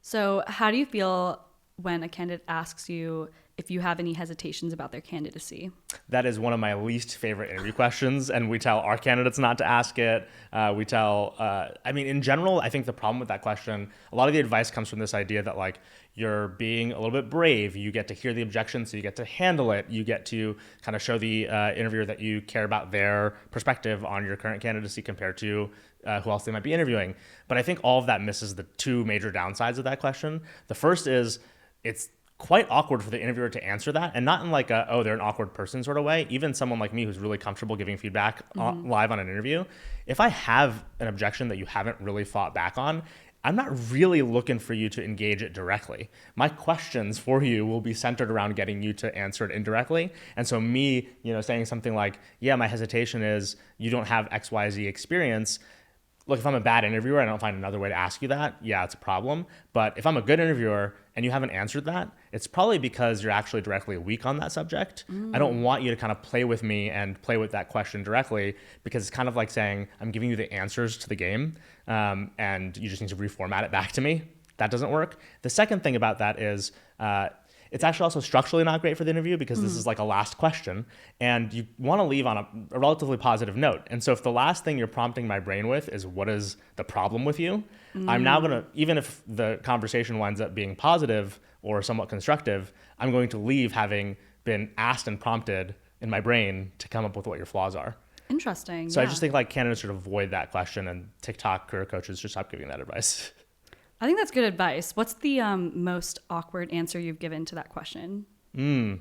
So how do you feel when a candidate asks you if you have any hesitations about their candidacy? That is one of my least favorite interview questions, and we tell our candidates not to ask it. In general, I think the problem with that question, a lot of the advice comes from this idea that like you're being a little bit brave. You get to hear the objection, so you get to handle it. You get to kind of show the interviewer that you care about their perspective on your current candidacy compared to who else they might be interviewing. But I think all of that misses the two major downsides of that question. The first is it's quite awkward for the interviewer to answer that, and not in like a, oh, they're an awkward person sort of way. Even someone like me who's really comfortable giving feedback live on an interview, if I have an objection that you haven't really fought back on, I'm not really looking for you to engage it directly. My questions for you will be centered around getting you to answer it indirectly. And so me, saying something like, yeah, my hesitation is you don't have XYZ experience. Look, if I'm a bad interviewer, I don't find another way to ask you that, yeah, it's a problem. But if I'm a good interviewer and you haven't answered that, it's probably because you're actually directly weak on that subject. I don't want you to kind of play with me and play with that question directly, because it's kind of like saying, I'm giving you the answers to the game, and you just need to reformat it back to me. That doesn't work. The second thing about that is, it's actually also structurally not great for the interview, because this is like a last question and you want to leave on a relatively positive note. And so if the last thing you're prompting my brain with is what is the problem with you, I'm now going to, even if the conversation winds up being positive or somewhat constructive, I'm going to leave having been asked and prompted in my brain to come up with what your flaws are. Interesting. So yeah. I just think like candidates should avoid that question, and TikTok career coaches should stop giving that advice. I think that's good advice. What's the most awkward answer you've given to that question? I'm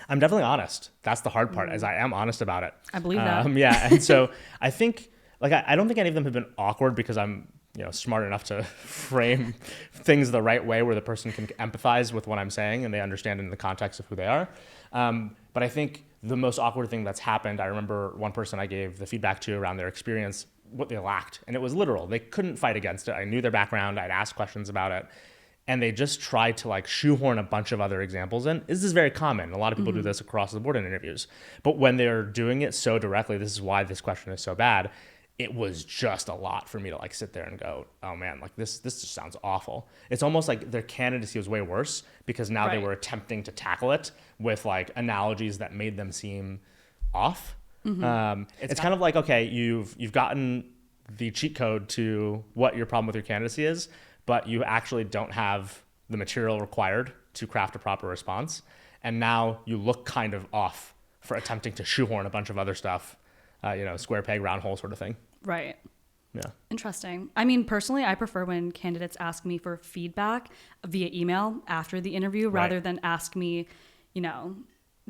definitely honest. That's the hard part, as I am honest about it. I believe that. Yeah. And so I think, like, I don't think any of them have been awkward because I'm, smart enough to frame things the right way where the person can empathize with what I'm saying and they understand in the context of who they are. But I think the most awkward thing that's happened, I remember one person I gave the feedback to around their experience, what they lacked. And it was literal. They couldn't fight against it. I knew their background. I'd asked questions about it. And they just tried to like shoehorn a bunch of other examples in. This is very common. A lot of people do this across the board in interviews. But when they're doing it so directly, this is why this question is so bad, it was just a lot for me to like sit there and go, oh man, like this just sounds awful. It's almost like their candidacy was way worse because now they were attempting to tackle it with like analogies that made them seem off. It's kind of like, okay, you've gotten the cheat code to what your problem with your candidacy is, but you actually don't have the material required to craft a proper response. And now you look kind of off for attempting to shoehorn a bunch of other stuff, square peg, round hole sort of thing. Right. Yeah. Interesting. I mean, personally, I prefer when candidates ask me for feedback via email after the interview rather than ask me,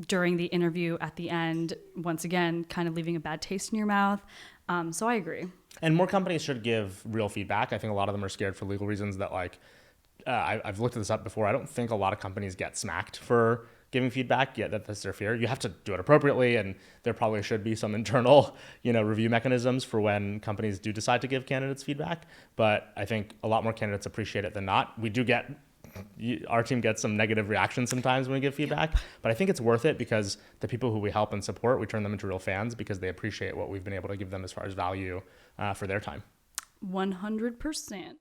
during the interview at the end, once again, kind of leaving a bad taste in your mouth. So I agree. And more companies should give real feedback. I think a lot of them are scared for legal reasons that like, I've looked this up before. I don't think a lot of companies get smacked for giving feedback, yet that's their fear. You have to do it appropriately, and there probably should be some internal, review mechanisms for when companies do decide to give candidates feedback. But I think a lot more candidates appreciate it than not. Our team gets some negative reactions sometimes when we give feedback, but I think it's worth it because the people who we help and support, we turn them into real fans because they appreciate what we've been able to give them as far as value for their time. 100%.